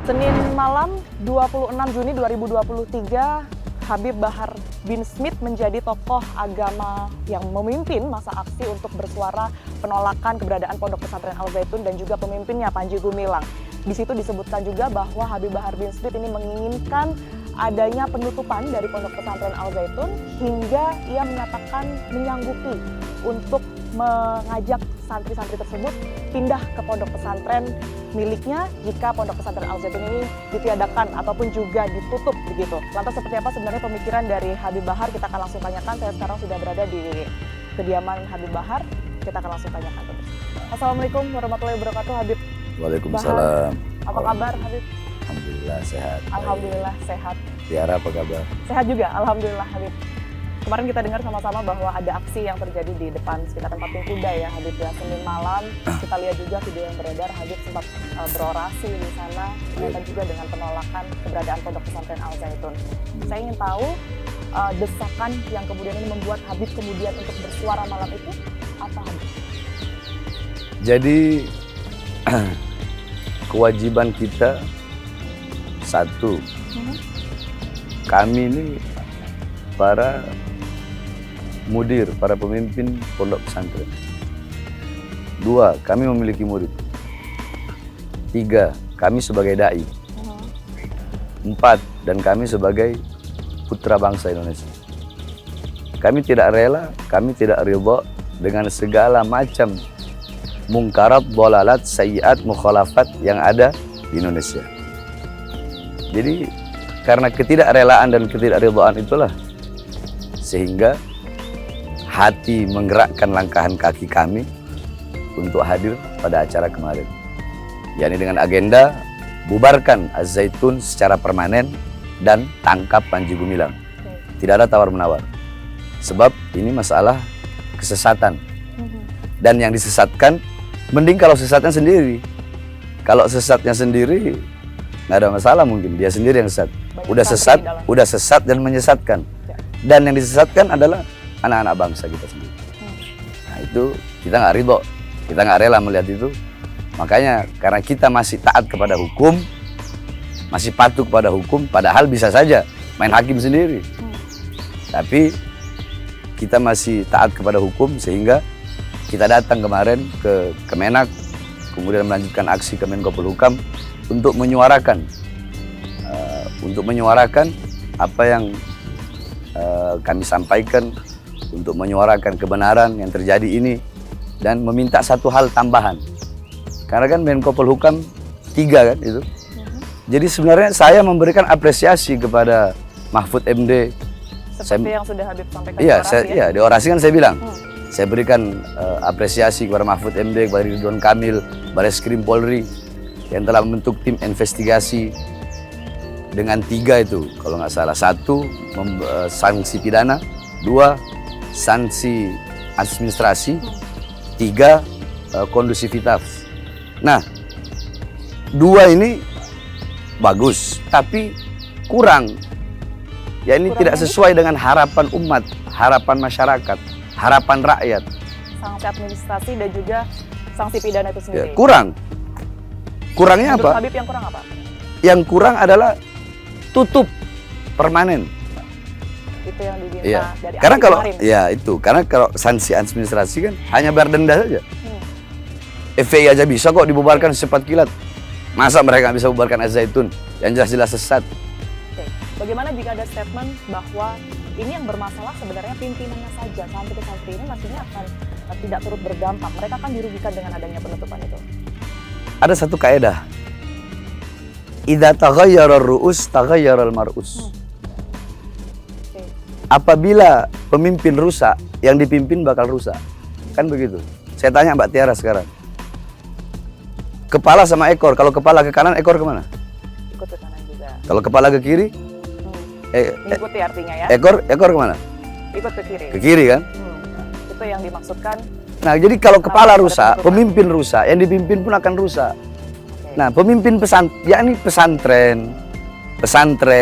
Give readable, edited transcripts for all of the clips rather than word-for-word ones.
Senin malam 26 Juni 2023, Habib Bahar bin Smith menjadi tokoh agama yang memimpin masa aksi untuk bersuara penolakan keberadaan Pondok Pesantren Al Zaitun dan juga pemimpinnya Panji Gumilang. Di situ disebutkan juga bahwa Habib Bahar bin Smith ini menginginkan adanya penutupan dari Pondok Pesantren Al Zaitun hingga ia menyatakan menyanggupi untuk mengajak santri-santri tersebut pindah ke pondok pesantren miliknya jika Pondok Pesantren Al Zaitun ini ditiadakan ataupun juga ditutup begitu. Lantas seperti apa sebenarnya pemikiran dari Habib Bahar? Kita akan langsung tanyakan. Saya sekarang sudah berada di kediaman Habib Bahar. Kita akan langsung tanyakan. Assalamualaikum warahmatullahi wabarakatuh, Habib. Waalaikumsalam. Apa kabar, Habib? Alhamdulillah sehat. Alhamdulillah sehat. Tiara apa kabar? Sehat juga, alhamdulillah, Habib. Kemarin kita dengar sama-sama bahwa ada aksi yang terjadi di depan sekitaran Patung Kuda ya, Habib, ya. Senin malam kita lihat juga video yang beredar, Habib sempat berorasi di sana, ternyata juga dengan penolakan keberadaan Pondok Pesantren Al Zaitun. Saya ingin tahu desakan yang kemudian ini membuat Habib kemudian untuk bersuara malam itu apa, Habib? Jadi kewajiban kita satu, kami ini para mudir, para pemimpin pondok pesantren. Dua, kami memiliki murid. Tiga, kami sebagai dai. Empat, dan kami sebagai putra bangsa Indonesia. Kami tidak rela, kami tidak ridha dengan segala macam mungkarat, dhalalat, sayyiat, mukhalafat yang ada di Indonesia. Jadi karena ketidakrelaan dan ketidakridhaan itulah sehingga hati menggerakkan langkahan kaki kami untuk hadir pada acara kemarin, yakni dengan agenda bubarkan Az-Zaitun secara permanen dan tangkap Panji Gumilang. Tidak ada tawar-menawar, sebab ini masalah kesesatan, dan yang disesatkan mending kalau sesatnya sendiri. Kalau sesatnya sendiri nggak ada masalah, mungkin dia sendiri yang sesat. Udah sesat dan menyesatkan. Dan yang disesatkan adalah anak-anak bangsa kita sendiri. Nah itu kita nggak ridho, kita nggak rela melihat itu. Makanya karena kita masih taat kepada hukum, masih patuh kepada hukum, padahal bisa saja main hakim sendiri. Tapi kita masih taat kepada hukum sehingga kita datang kemarin ke Kemenak, kemudian melanjutkan aksi ke Menko Polhukam untuk menyuarakan apa yang kami sampaikan, untuk menyuarakan kebenaran yang terjadi ini dan meminta satu hal tambahan. Karena kan Menko Polhukam 3 kan itu. Jadi sebenarnya saya memberikan apresiasi kepada Mahfud MD. Seperti yang sudah Habib sampaikan. Iya, di orasi kan saya bilang. Saya berikan apresiasi kepada Mahfud MD, kepada Ridwan Kamil, Bareskrim Polri yang telah membentuk tim investigasi dengan 3 itu, kalau nggak salah. 1, sanksi pidana. 2, sanksi administrasi. 3, kondusivitas. Nah, 2 ini bagus, tapi kurang. Ya ini tidak sesuai dengan harapan umat, harapan masyarakat, harapan rakyat. Sanksi administrasi dan juga sanksi pidana itu sendiri. Ya, kurang. Kurangnya menurut apa? Habib yang kurang apa? Yang kurang adalah tutup permanen. Itu yang diminta dari karena kalau kemarin. Ya itu, karena kalau sanksi administrasi kan hanya bayar denda saja. FPI aja bisa kok dibubarkan secepat kilat. Masa mereka bisa bubarkan Az-Zaitun yang jelas-jelas sesat? Oke. Bagaimana jika ada statement bahwa ini yang bermasalah sebenarnya pimpinannya saja, santri-santri ini maksudnya akan tidak turut berdampak, mereka akan dirugikan dengan adanya penutupan itu? Ada satu kaidah. Idza taghayyara ar-ru'us taghayyara al-mar'us. Apabila pemimpin rusak, yang dipimpin bakal rusak. Kan begitu. Saya tanya Mbak Tiara sekarang. Kepala sama ekor, kalau kepala ke kanan, ekor kemana? Ikut ke kanan juga. Kalau kepala ke kiri? Mengikuti artinya ya. Ekor kemana? Ikut ke kiri. Ke kiri kan? Itu yang dimaksudkan. Nah, jadi kalau kepala rusak, pemimpin rusak, yang dipimpin pun akan rusak. Nah, pemimpin pesantren,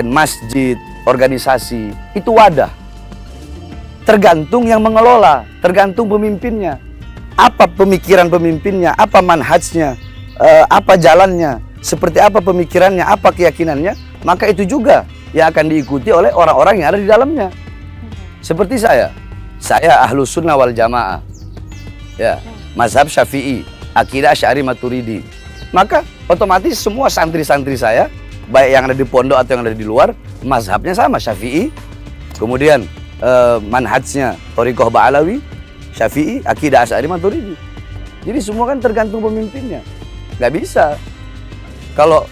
masjid, organisasi, itu wadah. Tergantung yang mengelola, tergantung pemimpinnya. Apa pemikiran pemimpinnya, apa manhajnya, apa jalannya. seperti apa pemikirannya, apa keyakinannya, maka itu juga yang akan diikuti oleh orang-orang yang ada di dalamnya. Seperti saya Ahlus Sunnah wal Jamaah, ya, mazhab Syafi'i, akidah Asy'ari Maturidi. Maka otomatis semua santri-santri saya, baik yang ada di pondok atau yang ada di luar, mazhabnya sama, Syafi'i. Kemudian manhajnya Thariqah Ba'alawi, Syafi'i, akidah Asy'ari Maturidi. Jadi semua kan tergantung pemimpinnya. Nggak bisa. Kalau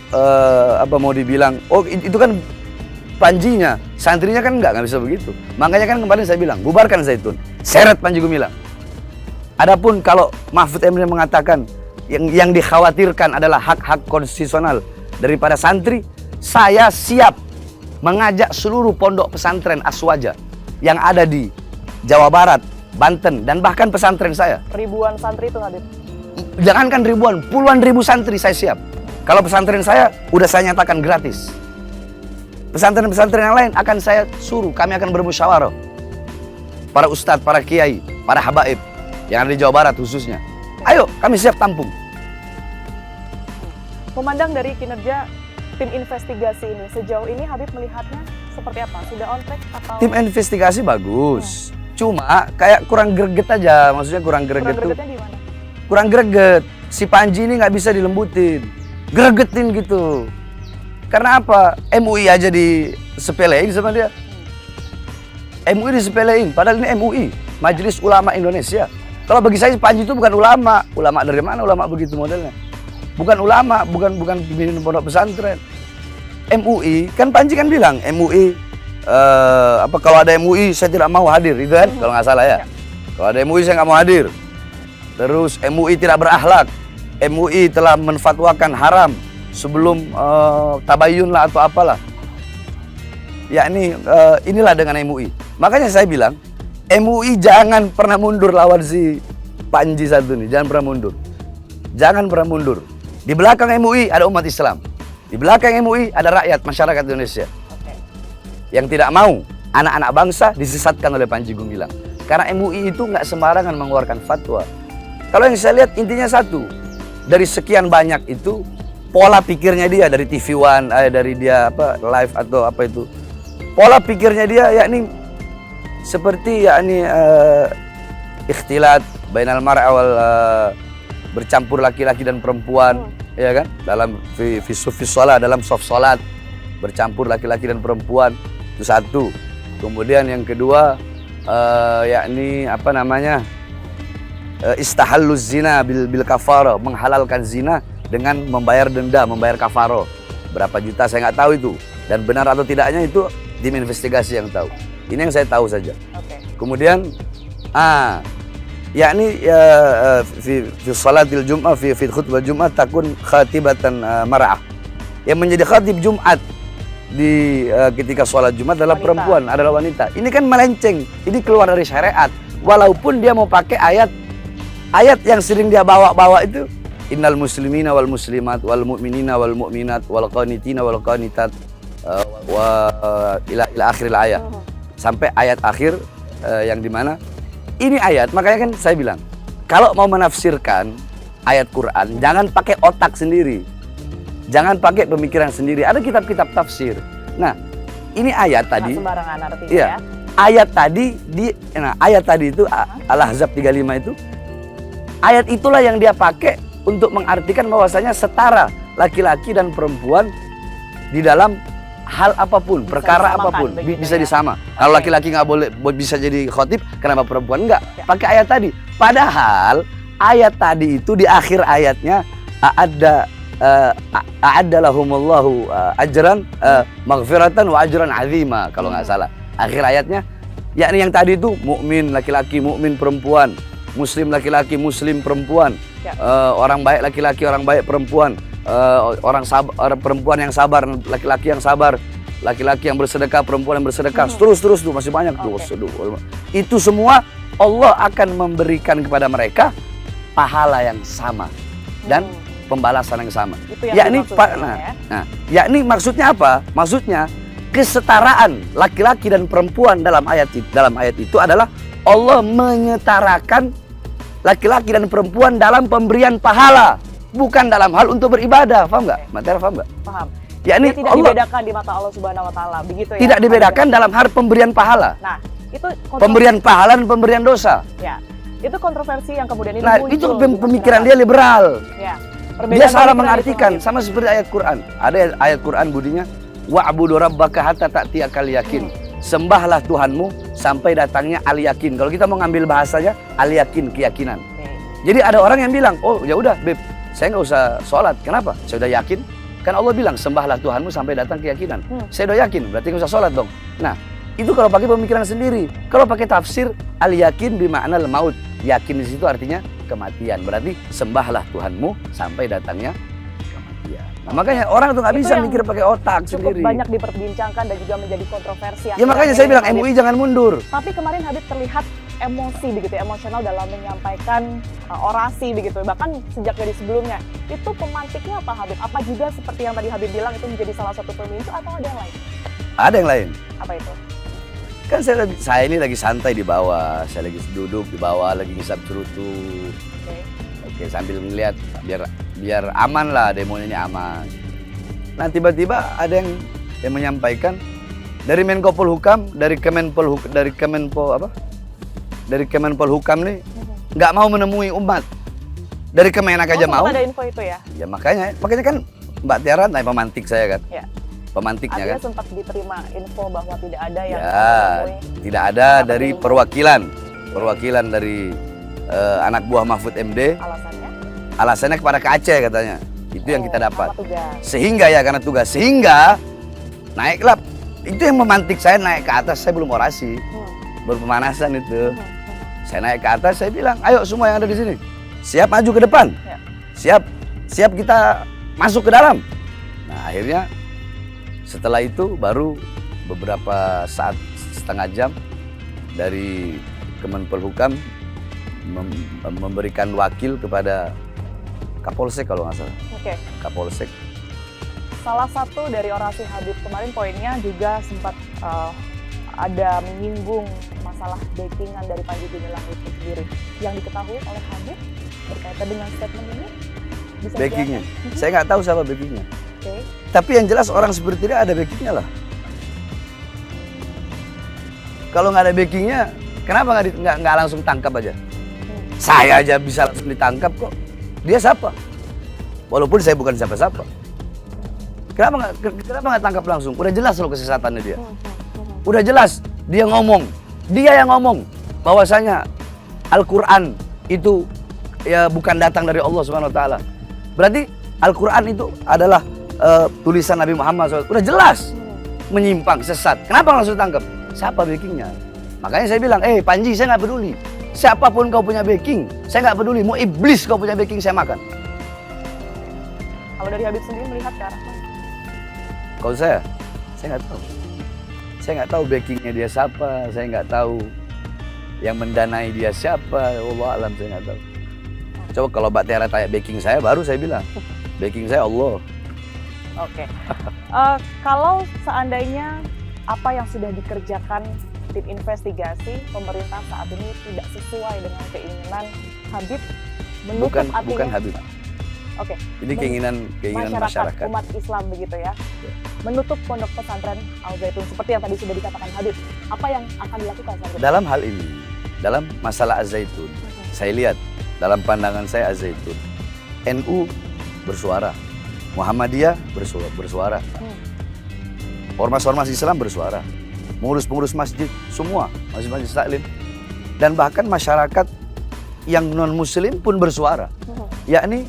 mau dibilang, oh itu kan Panjinya, santrinya kan nggak bisa begitu. Makanya kan kemarin saya bilang, bubarkan Zaitun, seret Panji Gumilang. Adapun kalau Mahfud MD mengatakan yang dikhawatirkan adalah hak-hak konstitusional daripada santri, saya siap mengajak seluruh pondok pesantren Aswaja yang ada di Jawa Barat, Banten, dan bahkan pesantren saya. Ribuan santri itu, Habib? Jangankan ribuan, puluhan ribu santri saya siap. Kalau pesantren saya, udah saya nyatakan gratis. Pesantren-pesantren yang lain akan saya suruh, kami akan bermusyawarah. Para ustadz, para kiai, para habaib yang ada di Jawa Barat khususnya. Ayo, kami siap tampung. Memandang dari kinerja tim investigasi ini, sejauh ini Habib melihatnya seperti apa? Sudah on track atau? Tim investigasi bagus. Cuma kayak kurang greget aja, maksudnya kurang greget tuh. Gregetnya di mana? Kurang greget. Si Panji ini nggak bisa dilembutin, gregetin gitu. Karena apa? MUI aja disepelein sama dia. MUI disepelein, padahal ini MUI, Majelis Ulama Indonesia. Kalau bagi saya Panji itu bukan ulama. Ulama dari mana ulama begitu modelnya? Bukan ulama, bukan pimpinan pondok pesantren. MUI, kan Panji kan bilang MUI kalau ada MUI saya tidak mau hadir, itu kan? Kalau nggak salah ya. Kalau ada MUI saya nggak mau hadir. Terus MUI tidak berakhlak. MUI telah menfatwakan haram sebelum tabayun lah atau apalah. Yakni inilah dengan MUI. Makanya saya bilang MUI jangan pernah mundur lawan si Panji satu nih, jangan pernah mundur. Jangan pernah mundur. Di belakang MUI ada umat Islam. Di belakang MUI ada rakyat masyarakat Indonesia. Yang tidak mau anak-anak bangsa disesatkan oleh Panji Gumilang. Karena MUI itu nggak sembarangan mengeluarkan fatwa. Kalau yang saya lihat intinya satu, dari sekian banyak itu pola pikirnya dia dari TV One, dari dia live atau apa itu, pola pikirnya dia yakni seperti yakni ikhtilat bainal mar'a wal bercampur laki-laki dan perempuan, ya kan? Dalam fi shalah, dalam soft salat bercampur laki-laki dan perempuan. Itu satu. Kemudian yang kedua yakni istahalluz zina bil kafaro, menghalalkan zina dengan membayar denda, membayar kafaro. Berapa juta saya nggak tahu itu. Dan benar atau tidaknya itu tim investigasi yang tahu. Ini yang saya tahu saja. Kemudian yakni fi salatil Jum'ah fi khutbah Jum'ah takun khatibatan mar'ah. Yang menjadi khatib Jumat di ketika sholat Jumat adalah perempuan, adalah wanita. Ini kan melenceng, ini keluar dari syariat. Walaupun dia mau pakai ayat yang sering dia bawa itu, innal muslimina wal muslimat wal mu'minina wal mu'minat wal qanitina wal qanitat wa ila akhiril ayat. Sampai ayat akhir yang dimana ini ayat, makanya kan saya bilang kalau mau menafsirkan ayat Quran jangan pakai otak sendiri. Jangan pakai pemikiran sendiri. Ada kitab-kitab tafsir. Nah, ini ayat tadi. Sembarangan artinya iya, ya. Ayat tadi itu Al-Ahzab 35 itu. Ayat itulah yang dia pakai untuk mengartikan bahwasanya setara laki-laki dan perempuan di dalam hal apapun, perkara apapun bisa disama. Kalau laki-laki nggak boleh bisa jadi khotib, kenapa perempuan enggak? Pakai ayat tadi. Padahal ayat tadi itu di akhir ayatnya a'addalahumullahu ajran maghfiratan wa ajran azima, kalau nggak salah. Akhir ayatnya yakni yang tadi itu mukmin laki-laki, mukmin perempuan, muslim laki-laki, muslim perempuan, orang baik laki-laki, orang baik perempuan, orang perempuan yang sabar, laki-laki yang sabar, laki-laki yang bersedekah, perempuan yang bersedekah, terus tuh masih banyak tuh. Itu semua Allah akan memberikan kepada mereka pahala yang sama dan pembalasan yang sama. Yakni yakni maksudnya apa? Maksudnya kesetaraan laki-laki dan perempuan dalam ayat itu adalah Allah menyetarakan laki-laki dan perempuan dalam pemberian pahala. bukan dalam hal untuk beribadah, paham nggak? Materi paham nggak? Paham. Ya ini Dia tidak dibedakan di mata Allah Subhanahu wa taala, begitu ya. tidak dibedakan dalam hal pemberian pahala. Nah, itu Pemberian pahala dan pemberian dosa. Ya. Itu kontroversi yang kemudian ini Nah, muncul itu di pemikiran masyarakat. dia liberal. Ya. Dia Perbedaan salah pemikiran mengartikan, itu, sama seperti ayat Quran. Ada ayat Quran bunyinya, wa'budu rabbaka hatta ta'tiyakal yakin. Sembahlah Tuhanmu sampai datangnya al yakin. Kalau kita mau ngambil bahasanya, al yakin, keyakinan. Oke. Jadi ada orang yang bilang, oh ya udah, Beb, saya nggak usah sholat. Kenapa? Saya udah yakin. Kan Allah bilang, sembahlah Tuhanmu sampai datang keyakinan. Saya udah yakin, berarti nggak usah sholat dong. Nah, itu kalau pakai pemikiran sendiri. Kalau pakai tafsir, al yakin bimakna al maut. Yakin di situ artinya kematian. Berarti sembahlah Tuhanmu sampai datangnya kematian. Nah, makanya orang tuh nggak Itu bisa yang mikir pakai otak Cukup sendiri. banyak diperbincangkan dan juga menjadi kontroversi. Ya makanya saya bilang MUI jangan mundur. Tapi kemarin Habib terlihat emosi begitu, emosional dalam menyampaikan orasi begitu. Bahkan sejak dari sebelumnya. Itu pemantiknya apa Habib? Apa juga seperti yang tadi Habib bilang itu menjadi salah satu pemicu atau ada yang lain? Ada yang lain. Apa itu? Kan saya ini lagi santai di bawah, saya lagi duduk di bawah, lagi ngisap cerutu. Oke, sambil ngeliat biar aman lah, demonya ini aman. Nah tiba-tiba ada yang menyampaikan dari Menko Polhukam, dari Kemenpol Hukam nih nggak mau menemui umat. Dari Kemenak aja mau. Ada info itu ya? Ya makanya kan Mbak Tiara naik pemantik saya kan. Ya. Pemantiknya Artinya kan. sempat diterima info bahwa tidak ada yang Tidak ada dari perwakilan dari anak buah Mahfud MD. Alasannya? Alasannya kepada ke Aceh katanya. Itu yang kita dapat. Sehingga Karena tugas. Sehingga naiklah. Itu yang memantik saya naik ke atas. Saya belum orasi. Baru pemanasan itu. Saya naik ke atas, saya bilang, ayo semua yang ada di sini. Siap maju ke depan. Ya. Siap kita masuk ke dalam. Nah akhirnya setelah itu baru beberapa saat, setengah jam dari Kemenpolhukam memberikan wakil kepada Kapolsek kalau nggak salah. Oke. Kapolsek. Salah satu dari orasi Habib kemarin poinnya juga sempat ada menyinggung masalah backingan dari Panji Gumilang itu sendiri. Yang diketahui oleh Habib berkaitan dengan statement ini? Bisa Backingnya? dijelaskan? Saya nggak tahu siapa backingnya. Oke. Tapi yang jelas orang seperti dia ada backingnya lah. Kalau nggak ada backingnya, kenapa nggak langsung tangkap aja? Saya aja bisa langsung ditangkap kok. Dia siapa? Walaupun saya bukan siapa-siapa. Kenapa nggak tangkap langsung? Udah jelas loh kesesatannya dia. Udah jelas dia yang ngomong bahwasanya Al-Quran itu ya bukan datang dari Allah Subhanahu Wa Taala. Berarti Al-Quran itu adalah tulisan Nabi Muhammad SAW. Udah jelas menyimpang, sesat. Kenapa langsung tangkap? Siapa backingnya? Makanya saya bilang, Panji, saya nggak peduli. Siapapun kau punya backing, saya nggak peduli. Mau iblis kau punya backing, saya makan. Kalau dari Habib sendiri melihat ke arah mana? Kalau saya nggak tahu. Saya nggak tahu backingnya dia siapa. Saya nggak tahu yang mendanai dia siapa. Allah alam, saya nggak tahu. Coba kalau Mbak Tiara tanya backing saya, baru saya bilang backing saya Allah. Oke. Kalau seandainya apa yang sudah dikerjakan tim investigasi pemerintah saat ini tidak sesuai dengan keinginan Habib menutup artinya bukan Habib. Oke. Ini keinginan masyarakat umat Islam begitu ya. Menutup pondok pesantren Al Zaitun seperti yang tadi sudah dikatakan Habib. Apa yang akan dilakukan Habib? Dalam hal ini, dalam masalah Al Zaitun, saya lihat dalam pandangan saya Al Zaitun, NU bersuara, Muhammadiyah bersuara, ormas-ormas Islam bersuara, pengurus-pengurus masjid semua, masjid-masjid taklim, dan bahkan masyarakat yang non Muslim pun bersuara, yakni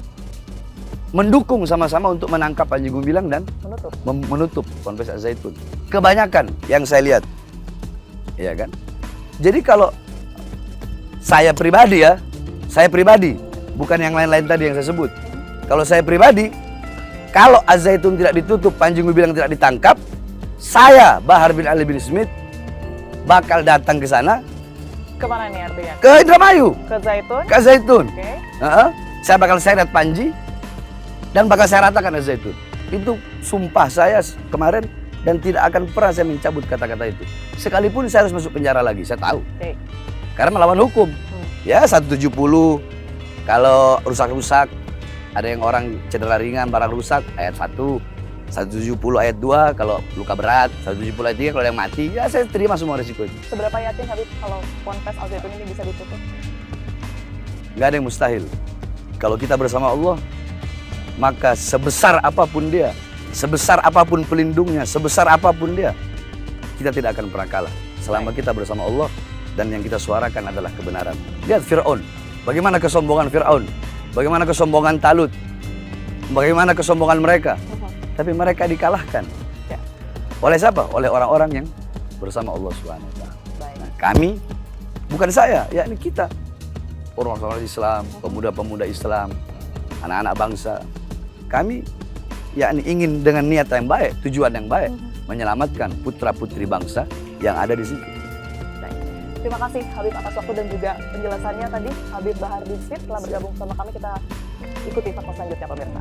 mendukung sama-sama untuk menangkap Panji Gumilang dan menutup Ponpes Al Zaitun. Kebanyakan yang saya lihat, ya kan. Jadi kalau saya pribadi, bukan yang lain-lain tadi yang saya sebut. Kalau saya pribadi, kalau Al Zaitun tidak ditutup, Panji Gumilang tidak ditangkap, saya Bahar bin Ali bin Smith bakal datang ke sana. Kemana nih artinya? Ke Indramayu. Ke Zaitun? Ke Zaitun. Oke. Saya bakal seret Panji dan bakal saya ratakan Al Zaitun. Itu sumpah saya kemarin dan tidak akan pernah saya mencabut kata-kata itu. Sekalipun saya harus masuk penjara lagi, saya tahu. Oke. Karena melawan hukum. Ya 170 kalau rusak-rusak ada yang orang cedera ringan, barang rusak, ayat 1, 170 ayat 2 kalau luka berat, 170 ayat 3 kalau ada yang mati, ya saya terima semua risiko itu. Seberapa yakin Habib kalau Ponpes Al Zaitun ini bisa ditutup? Nggak ada yang mustahil. Kalau kita bersama Allah, maka sebesar apapun dia, sebesar apapun pelindungnya, sebesar apapun dia, kita tidak akan pernah kalah. Selama kita bersama Allah dan yang kita suarakan adalah kebenaran. Lihat Fir'aun, bagaimana kesombongan Fir'aun, bagaimana kesombongan Talut, bagaimana kesombongan mereka. Tapi mereka dikalahkan. Ya. Oleh siapa? Oleh orang-orang yang bersama Allah Subhanahu wa Ta'ala. Baik. Nah, kami, bukan saya, ya ini kita. Orang-orang Islam, pemuda-pemuda Islam, anak-anak bangsa. Kami yakni ingin dengan niat yang baik, tujuan yang baik, menyelamatkan putra-putri bangsa yang ada di situ. Baik. Terima kasih Habib atas waktu dan juga penjelasannya tadi. Habib Bahar bin Smit telah bergabung sama kami. Kita ikuti fakta selanjutnya pemirsa.